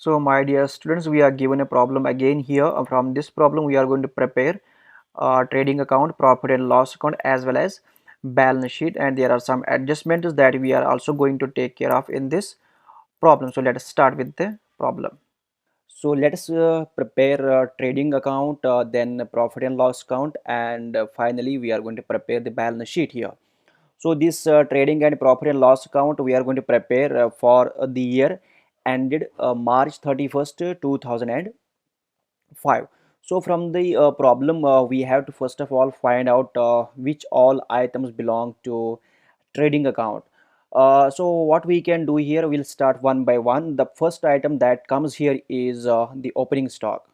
So my dear students, we are given a problem again here. From this problem we are going to prepare trading account, profit and loss account, as well as balance sheet, and there are some adjustments that we are also going to take care of in this problem. So let us start with the problem. So let us prepare a trading account, then a profit and loss account, and finally we are going to prepare the balance sheet here. So this trading and profit and loss account we are going to prepare for the year ended March 31st, 2005. So from the problem, we have to first of all find out which all items belong to trading account. So what we can do here, we'll start one by one. The first item that comes here is the opening stock,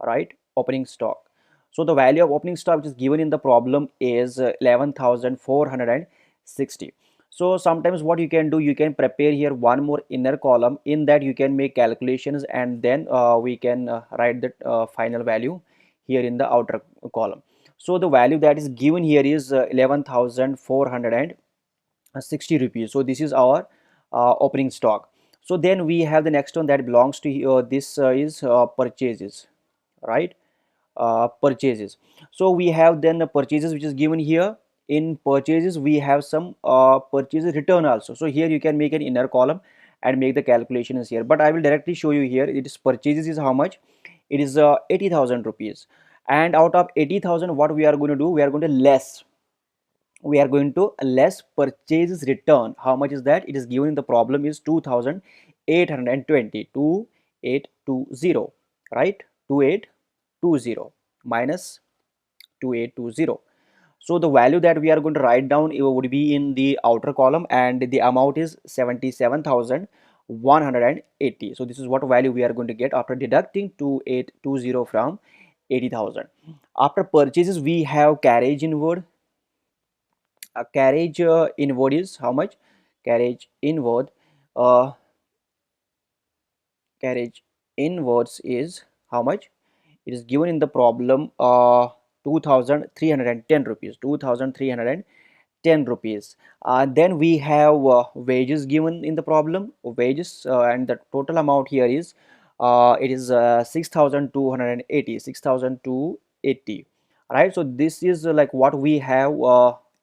right? Opening stock. So the value of opening stock which is given in the problem is 11,460. So sometimes what you can do, you can prepare here one more inner column. In that you can make calculations, and then we can write the final value here in the outer column. So the value that is given here is 11,460 rupees. So this is our opening stock. So then we have the next one that belongs to this is purchases, right? Purchases. So we have then the purchases which is given here. In purchases we have some purchases return also. So here you can make an inner column and make the calculations here, but I will directly show you here. It is purchases is how much? It is 80,000 rupees, and out of 80,000 what we are going to do, we are going to less purchases return. How much is that? It is given in the problem is 2,820, 2820, right? 2820 minus 2820. So the value that we are going to write down, it would be in the outer column, and the amount is 77,180. So this is what value we are going to get after deducting 2820 from 80,000. After purchases we have carriage inward. Carriage inward is how much? Carriage inward, uh, carriage inwards is how much? It is given in the problem 2,310 rupees, 2,310 rupees. Then we have wages given in the problem, wages, and the total amount here is it is 6,280, 6,280, right? So this is like what we have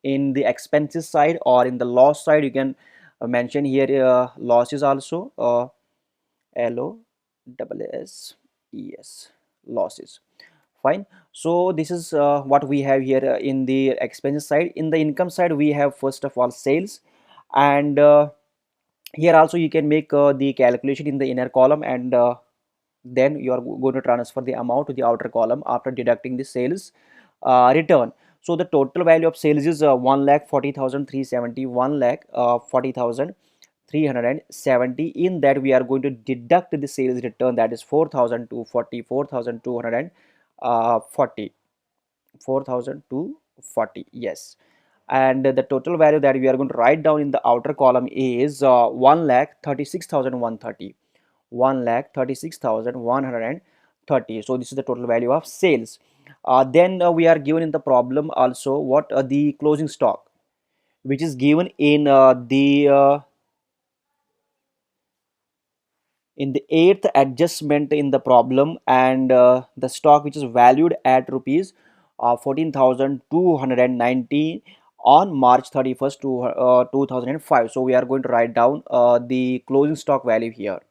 in the expenses side, or in the loss side you can mention here losses also, LOSS, losses. Fine. So this is what we have here in the expenses side. In the income side we have first of all sales, and here also you can make the calculation in the inner column, and then you are going to transfer the amount to the outer column after deducting the sales return. So the total value of sales is 1,40,370, 1,40,370. In that we are going to deduct the sales return, that is 4,240, 4,240, 4,240, yes. And the total value that we are going to write down in the outer column is 1,36,130, 1,36,130. So this is the total value of sales. Then we are given in the problem also what the closing stock, which is given in the eighth adjustment in the problem, and the stock which is valued at rupees 14,290 on March 31st to 2005. So we are going to write down the closing stock value here.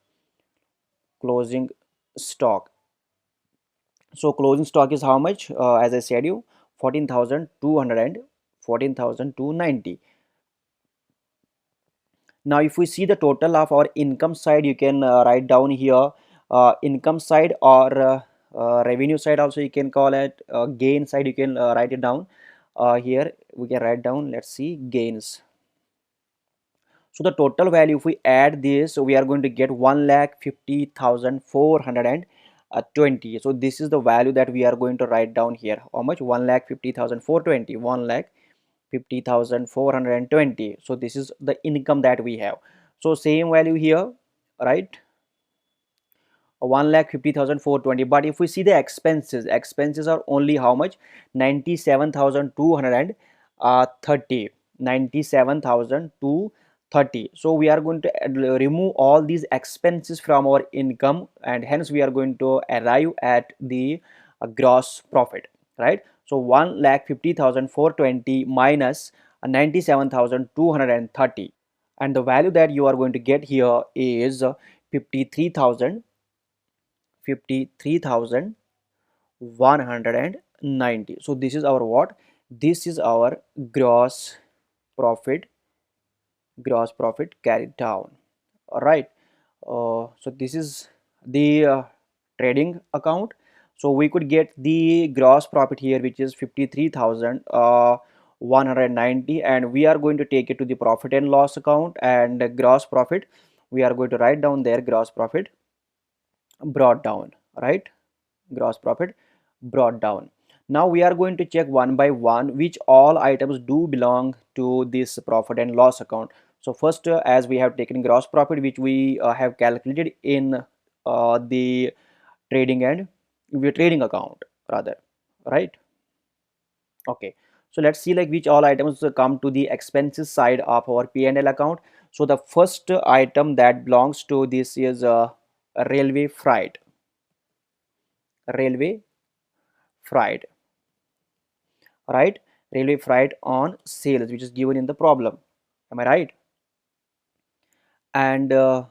Closing stock. So closing stock is how much? As I said you, 14,200, 14,290. Now if we see the total of our income side, you can write down here income side, or revenue side also you can call it, gain side you can write it down. Here we can write down, let's see, gains. So the total value, if we add this, so we are going to get 1,50,420. So this is the value that we are going to write down here. How much? 1,50,420, 1,50,420. So this is the income that we have. So same value here, right? 1,50,420. But if we see the expenses, expenses are only how much? 97,230, 97,230. 30. So we are going to remove all these expenses from our income, and hence we are going to arrive at the gross profit, right? So 1,50,420 minus 97,230, and the value that you are going to get here is 53,000 53,190. So this is our what? This is our gross profit, gross profit carried down. All right. So this is the trading account. So we could get the gross profit here, which is 53,190, and we are going to take it to the profit and loss account, and gross profit we are going to write down there, gross profit brought down, right? Gross profit brought down. Now we are going to check one by one which all items do belong to this profit and loss account. So first, as we have taken gross profit, which we have calculated in the trading and trading account rather, right? Okay, so let's see like which all items come to the expenses side of our P&L account. So the first item that belongs to this is railway freight, railway freight, right? Railway freight on sales, which is given in the problem. Am I right? And the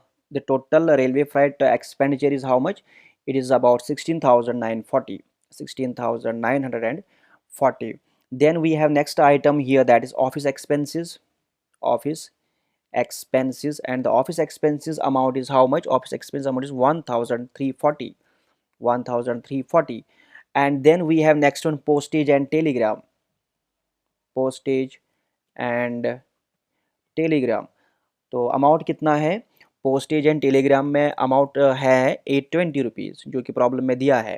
total railway freight expenditure is how much? It is about 16,940. 16,940. Then we have next item here, that is office expenses. Office expenses, and the office expenses amount is how much? Office expense amount is 1,340. 1,340. And then we have next one, postage and telegram. Postage and telegram. तो amount कितना है? Postage and telegram में amount है 820 rupees, जो कि problem में दिया है.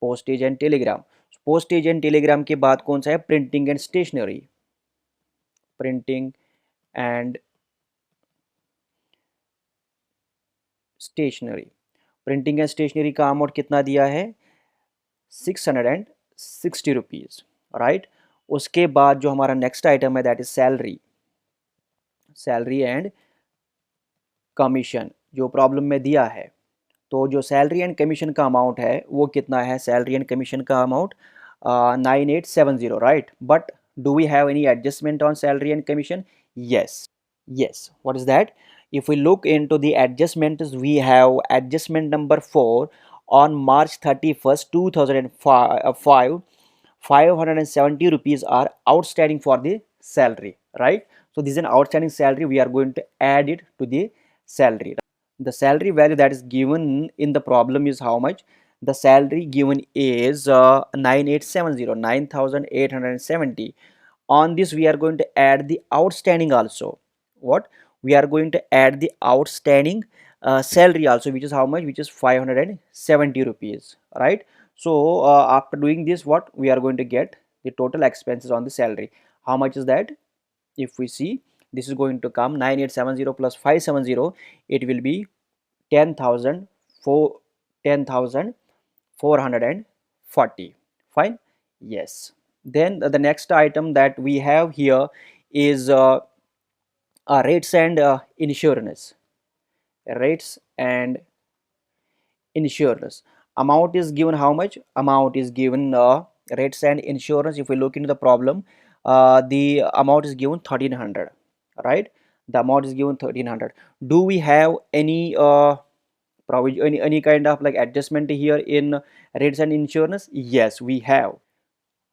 Postage and telegram. Postage and telegram के बाद कौन सा है? Printing and stationery. Printing and stationery. Printing and stationery का अमाउंट कितना दिया है? 660 रुपीज़, राइट. उसके बाद जो हमारा नेक्स्ट आइटम है, that is salary. Salary and commission, जो प्रॉब्लम में दिया है. तो जो सैलरी एंड कमीशन का अमाउंट है वो कितना है? सैलरी एंड कमीशन का amount 9870, right. But do we have any adjustment on salary and commission? Yes. Yes. What is that? If we look into the adjustments, we have adjustment number 4 on March 31st, 2005. 570 rupees are outstanding for the salary, right? So this is an outstanding salary. We are going to add it to the salary. The salary value that is given in the problem is how much? The salary given is 9870. On this we are going to add the outstanding also. What? We are going to add the outstanding salary also, which is how much? Which is 570 rupees, right? So after doing this, what we are going to get? The total expenses on the salary. How much is that? If we see, this is going to come 9870 plus 570, it will be 10,000 for 10,440. Fine. Yes. Then the next item that we have here is rates and insurance. Rates and insurance. Amount is given how much? Amount is given rates and insurance. If we look into the problem, the amount is given 1300, right? The amount is given 1300. Do we have any provision, any kind of like adjustment here in rates and insurance? Yes, we have.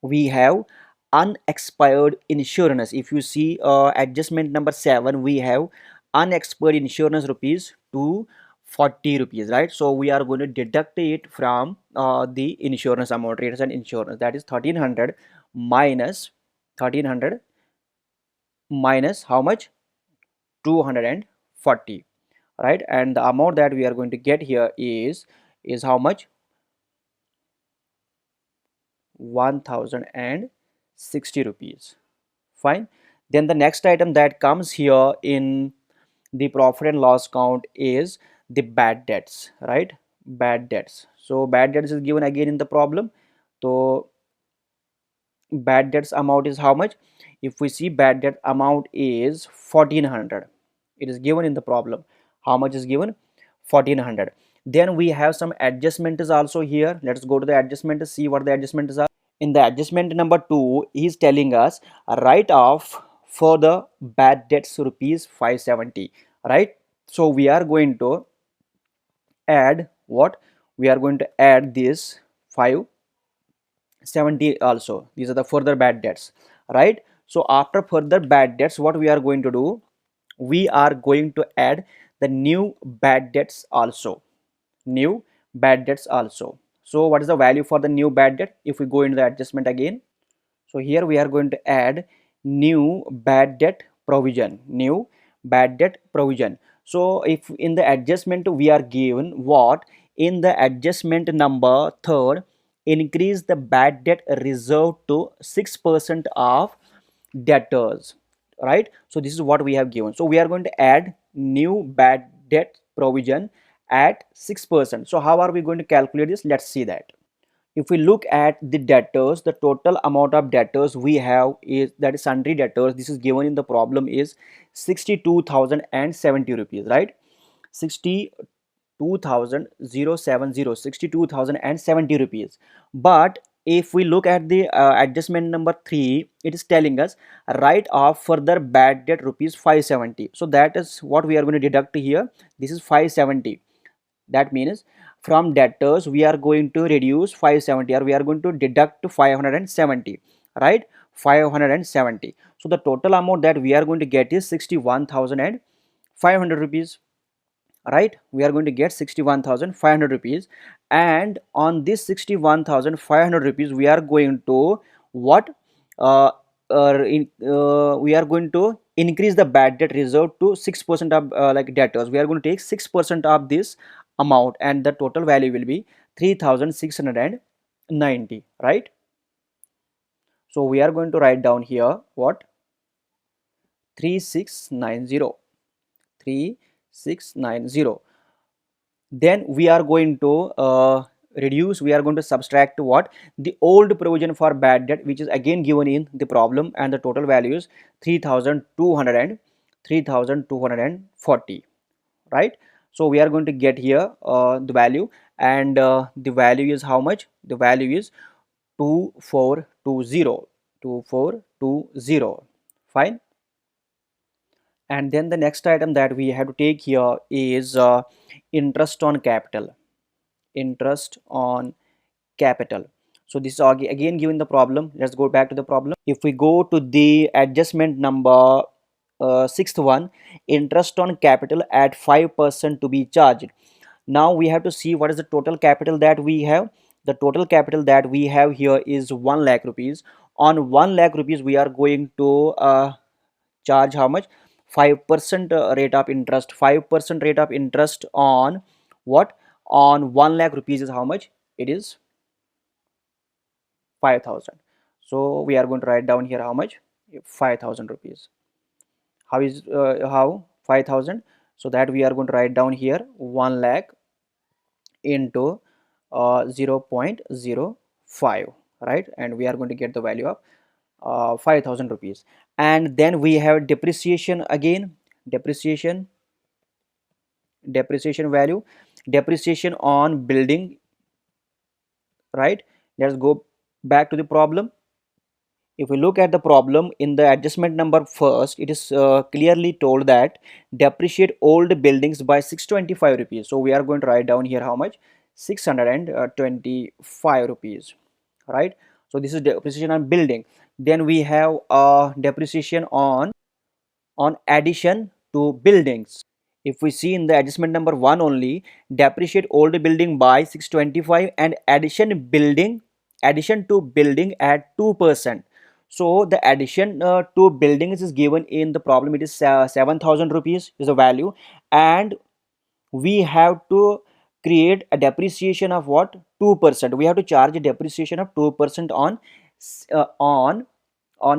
We have unexpired insurance. If you see adjustment number 7, we have unexpired insurance rupees 240 rupees, right? So we are going to deduct it from the insurance amount, rates and insurance, that is 1300 minus 1300 minus how much? 240, right? And the amount that we are going to get here is how much? 1060 rupees. Fine. Then the next item that comes here in the profit and loss count is the bad debts, right? Bad debts. So bad debts is given again in the problem. So bad debts amount is how much? If we see, bad debt amount is 1400. It is given in the problem. How much is given? 1400. Then we have some adjustments also here. Let's go to the adjustment, see what the adjustments are. In the adjustment number 2, he is telling us a write off for the bad debts rupees 570, right? So we are going to add what? We are going to add this 570 also. These are the further bad debts, right? So after further bad debts, what we are going to do? We are going to add the new bad debts also. New bad debts also. So what is the value for the new bad debt? If we go into the adjustment again, so here we are going to add new bad debt provision, new bad debt provision. So if in the adjustment we are given what? In the adjustment number third, increase the bad debt reserve to 6% of debtors, right? So this is what we have given. So we are going to add new bad debt provision at 6%. So how are we going to calculate this? Let's see that. If we look at the debtors, the total amount of debtors we have is, that is sundry debtors, this is given in the problem, is 62,070 rupees, right? 62,070, 62,070 rupees. But if we look at the adjustment number 3, it is telling us write off further bad debt rupees 570. So that is what we are going to deduct here. This is 570. That means from debtors we are going to reduce 570, or we are going to deduct 570, right? 570. So the total amount that we are going to get is 61,500 rupees, right? We are going to get 61,500 rupees, and on this 61,500 rupees we are going to what? We are going to increase the bad debt reserve to 6% of like debtors. We are going to take 6% of this amount, and the total value will be 3,690, right? So we are going to write down here what? 3690, 3690. Then we are going to reduce, we are going to subtract what? The old provision for bad debt, which is again given in the problem, and the total value is 3,200 and 3,240, right? So we are going to get here the value, and the value is how much? The value is 2420, 2420. Fine. And then the next item that we have to take here is interest on capital, interest on capital. So this is again given the problem. Let's go back to the problem. If we go to the adjustment number sixth one, interest on capital at 5% to be charged. Now we have to see what is the total capital that we have. The total capital that we have here is 1 lakh rupees. On 1 lakh rupees we are going to charge how much? 5% rate of interest. 5% rate of interest on what? On 1 lakh rupees is how much? It is 5,000. So we are going to write down here how much? 5,000 rupees. How is how 5,000? So that we are going to write down here 1 lakh into 0.05, right? And we are going to get the value of 5,000 rupees. And then we have depreciation again. Depreciation value, depreciation on building, right? Let's go back to the problem. If we look at the problem in the adjustment number first, it is clearly told that depreciate old buildings by 625 rupees. So we are going to write down here how much? 625 rupees, right? So this is depreciation on building. Then we have depreciation on addition to buildings. If we see in the adjustment number 1 only, depreciate old building by 625 and addition to building at 2%. So the addition to buildings is given in the problem. It is 7,000 rupees is the value, and we have to create a depreciation of what? 2%. We have to charge a depreciation of 2% on uh, on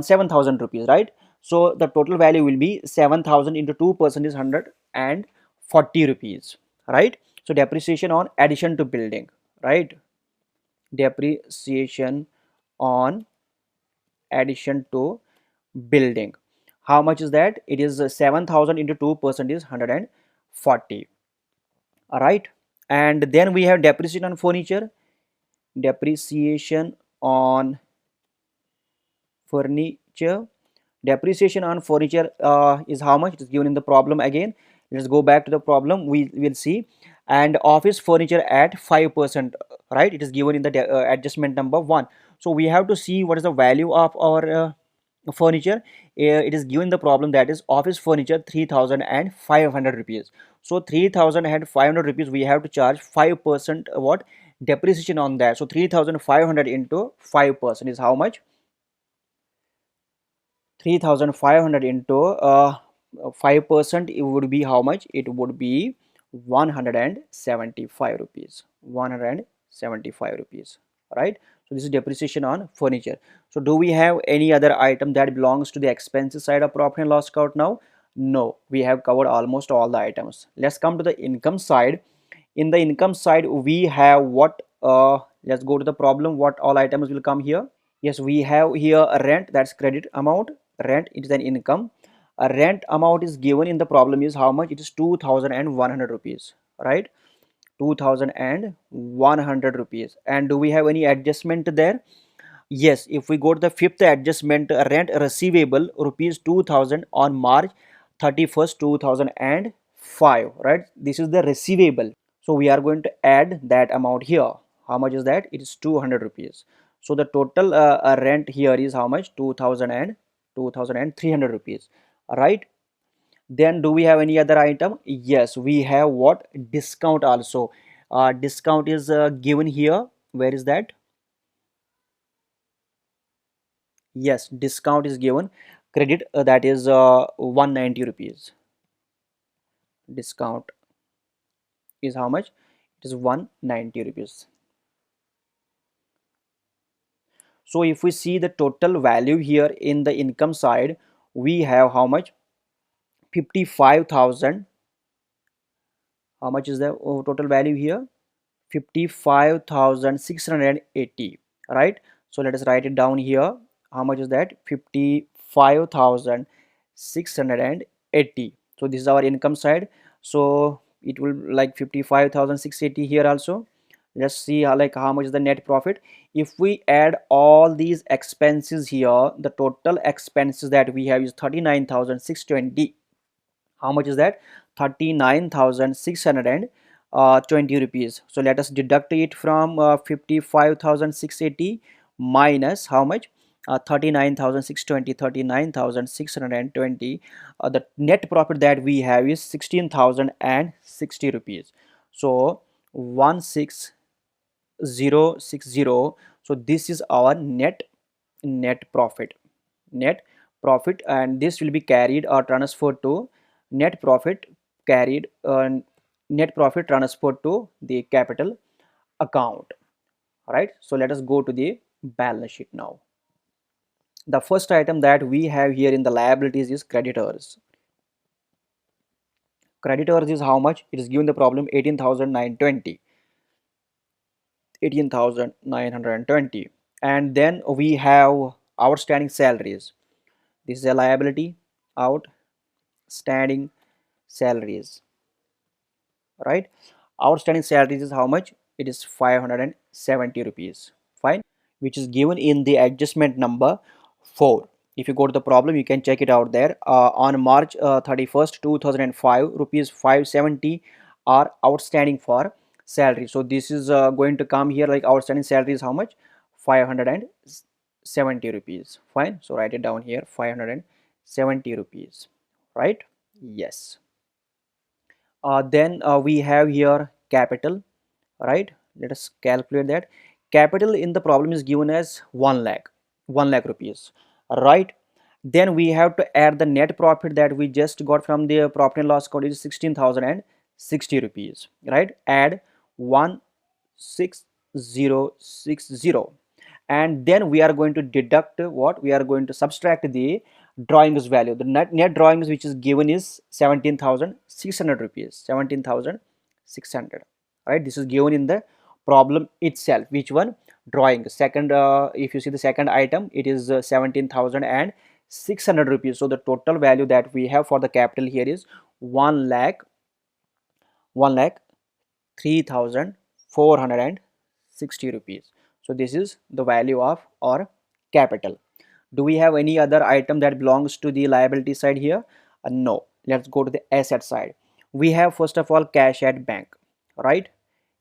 7,000 rupees, right? So the total value will be 7,000 into 2% is 140 rupees, right? So depreciation on addition to building, right? Depreciation on addition to building. How much is that? It is 7,000 into 2% is 140. All right. And then we have depreciation on furniture. Depreciation on furniture. Depreciation on furniture is how much? It is given in the problem again. Let's go back to the problem. We will see. And office furniture at 5%, right? It is given in the adjustment number 1. So we have to see what is the value of our furniture. It is given the problem, that is office furniture 3,500 rupees. So 3,500 rupees we have to charge 5% what depreciation on that. So 3,500 into 5% is how much? 3,500 into 5%, it would be how much? It would be 175 rupees. 175 rupees, right? So this is depreciation on furniture. So do we have any other item that belongs to the expenses side of profit and loss account now? No, we have covered almost all the items. Let's come to the income side. In the income side, we have what? Let's go to the problem. What all items will come here? Yes, we have here a rent, that's credit amount. Rent, it is an income. A rent amount is given in the problem is how much? It is 2,100 rupees, right? 2,100 rupees. And do we have any adjustment there? Yes, if we go to the fifth adjustment, rent receivable rupees 2,000 on March 31st, 2005, right? This is the receivable. So we are going to add that amount here. How much is that? It is 200 rupees. So the total rent here is how much? 2,300 rupees, right? Then do we have any other item? Yes, we have what? Discount also. Discount is given here. Where is that? Yes, discount is given. Credit, that is 190 rupees. Discount is how much? It is 190 rupees. So if we see the total value here in the income side, we have how much? 55,000. How much is the total value here? 55,680, right? So let us write it down here. How much is that? 55,680. So this is our income side. So it will like 55,680 here also. Let's see how much is the net profit. If we add all these expenses here, the total expenses that we have is 39,620. How much is that? 39,620 rupees. So let us deduct it from 55,680 minus how much? 39,620. 39,620. The net profit that we have is 16,060 rupees. So 16060. So this is our net profit. Net profit, and this will be carried or transferred to net profit, carried net profit transferred to the capital account. All right, so let us go to the balance sheet now. The first item that we have here in the liabilities is creditors. Creditors is how much? It is given the problem 18,920. 18,920. And then we have outstanding salaries. This is a liability. Outstanding salaries, right? Outstanding salaries is how much? It is 570 rupees, fine, which is given in the adjustment number 4. If you go to the problem, you can check it out there. On March 31st, 2005, rupees 570 are outstanding for salary. So this is going to come here, like outstanding salary is how much? 570 rupees, fine. So write it down here, 570 rupees, right? Yes. Then we have here capital, right? Let us calculate that. Capital in the problem is given as 1 lakh, 1 lakh rupees, right? Then we have to add the net profit that we just got from the profit and loss account is 16,060 rupees, right? Add 16060, and then we are going to deduct what? We are going to subtract the drawings value. The net drawings which is given is 17,600 rupees. 17,600, right? This is given in the problem itself. Which one? Drawing. Second, if you see the second item, it is 17,600 600 rupees. So the total value that we have for the capital here is 1 lakh 1,03,460 rupees. So this is the value of our capital. Do we have any other item that belongs to the liability side here? No. Let's go to the asset side. We have first of all cash at bank, right?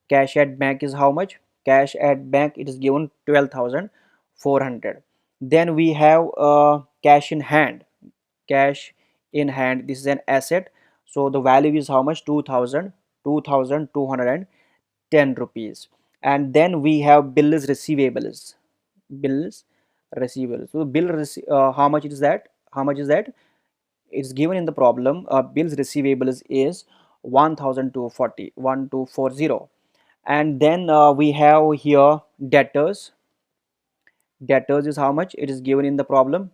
Cash at bank is how much? Cash at bank, it is given 12,400. Then we have cash in hand. Cash in hand, this is an asset, so the value is how much? 2,210 rupees. And then we have bills receivables. Bills receivables, so how much is that? It's given in the problem. Bills receivables is 1,240. And then we have here debtors. Debtors is how much? It is given in the problem.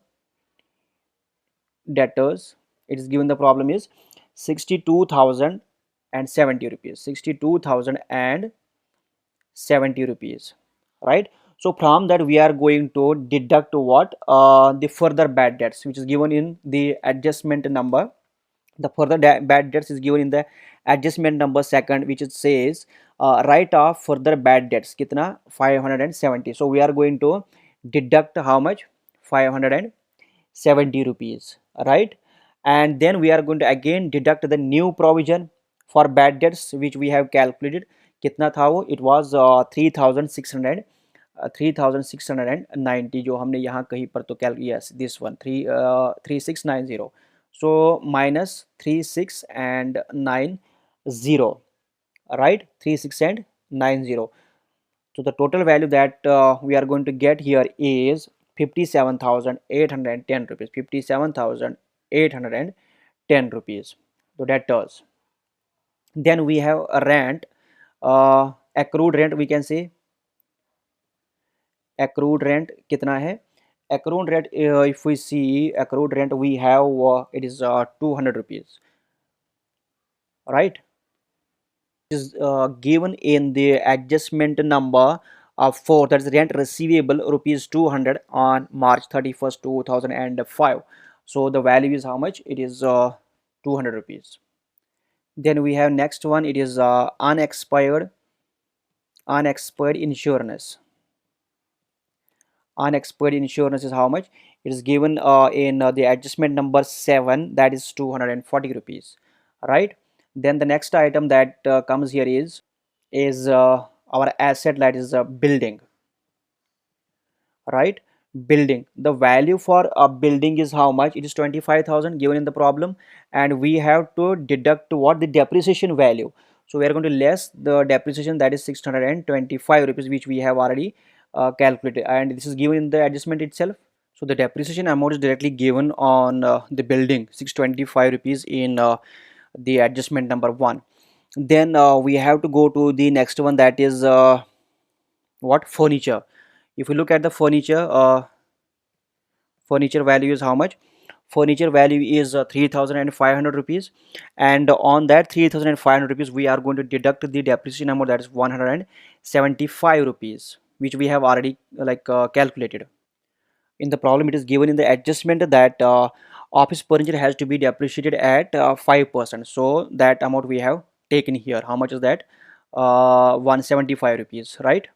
Debtors, it is given the problem is 62,070 rupees. 62,070 rupees, right? So from that we are going to deduct what? The further bad debts, which is given in the adjustment number. The further bad debts is given in the adjustment number second, which it says write off further bad debts kitna? 570. So we are going to deduct how much? 570 rupees, right? And then we are going to again deduct the new provision for bad debts, which we have calculated. Kitna tha wo? It was 3,600 3,690 जो हमने यहाँ कहीं पर तो yes, this one 3690. So minus 3690, right? 3690. So the total value that we are going to get here is 57,810 rupees. 57,810 rupees. So that does. Then we have a rent, accrued rent. We can say accrued rent kitna hai? Accrued rent, if we see accrued rent, we have it is 200 rupees, right? Is given in the adjustment number of 4, that is rent receivable rupees 200 on March 31st 2005. So the value is how much? It is 200 rupees. Then we have next one, it is unexpired insurance. Unexpired insurance is how much? It is given in the adjustment number 7, that is 240 rupees, right? Then the next item that comes here is our asset, that is a building, right? Building, the value for a building is how much? It is 25,000 given in the problem, and we have to deduct what? The depreciation value. So we are going to less the depreciation, that is 625 rupees, which we have already calculated, and this is given in the adjustment itself. So the depreciation amount is directly given on the building, 625 rupees in the adjustment number 1. Then we have to go to the next one, that is what? Furniture. If we look at the furniture, furniture value is how much? Furniture value is 3,500 rupees, and on that 3,500 rupees we are going to deduct the depreciation amount, that is 175 rupees, which we have already calculated. In the problem it is given in the adjustment that office furniture has to be depreciated at 5%. So that amount we have taken here. How much is that? 175 rupees, right?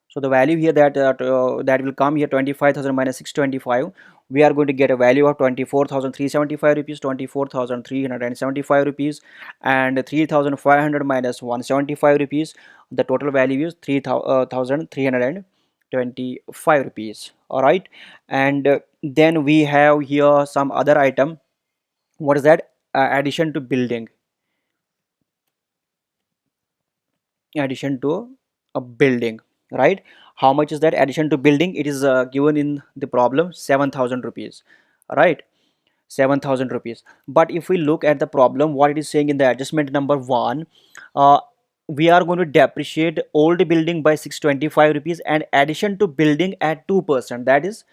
So the value here that will come here, 25,000 minus 625, we are going to get a value of 24,375 rupees, 24,375 rupees, and 3,500 minus 175 rupees. The total value is 3,325 rupees. All right, and then we have here some other item. What is that? Addition to building. Addition to a building, right? How much is that addition to building? It is given in the problem, 7,000 rupees, right? 7,000 rupees. But if we look at the problem, what it is saying in the adjustment number 1, uh, we are going to depreciate old building by 625 rupees and addition to building at 2%. That is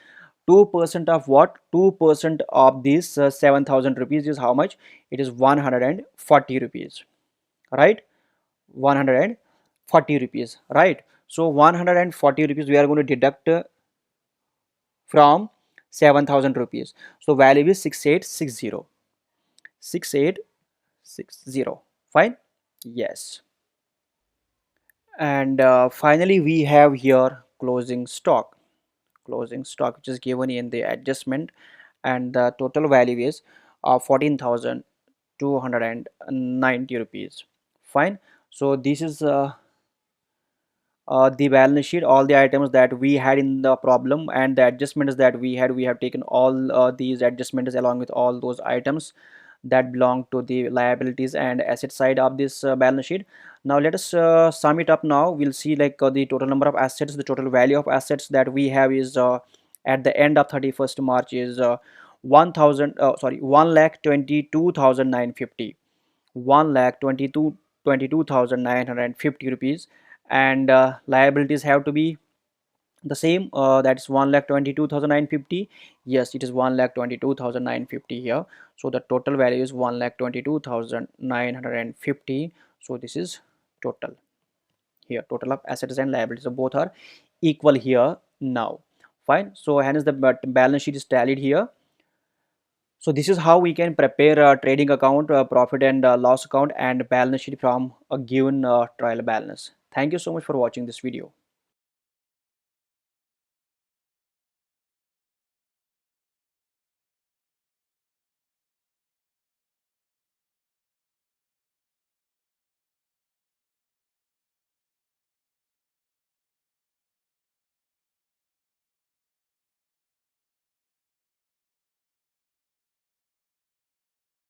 2% of what? 2% of this 7,000 rupees is how much? It is 140 rupees, right? 140 rupees, right? So 140 rupees we are going to deduct from 7,000 rupees. So value is 6860. 6860. Fine. Yes. And finally we have here closing stock, which is given in the adjustment, and the total value is 14,290 rupees. Fine. So this is the balance sheet, all the items that we had in the problem and the adjustments that we have taken all these adjustments along with all those items that belong to the liabilities and asset side of this balance sheet. Now let us sum it up. Now we'll see like the total number of assets, the total value of assets that we have is at the end of 31st March is 1,22,950, 1,22,950 rupees. And liabilities have to be the same, that's 1,22,950. Yes, it is 1,22,950 here. So the total value is 1,22,950. So this is total here, total of assets and liabilities, so both are equal here now. Fine. So hence the balance sheet is tallied here. So this is how we can prepare a trading account, profit and loss account, and balance sheet from a given trial balance. Thank you so much for watching this video.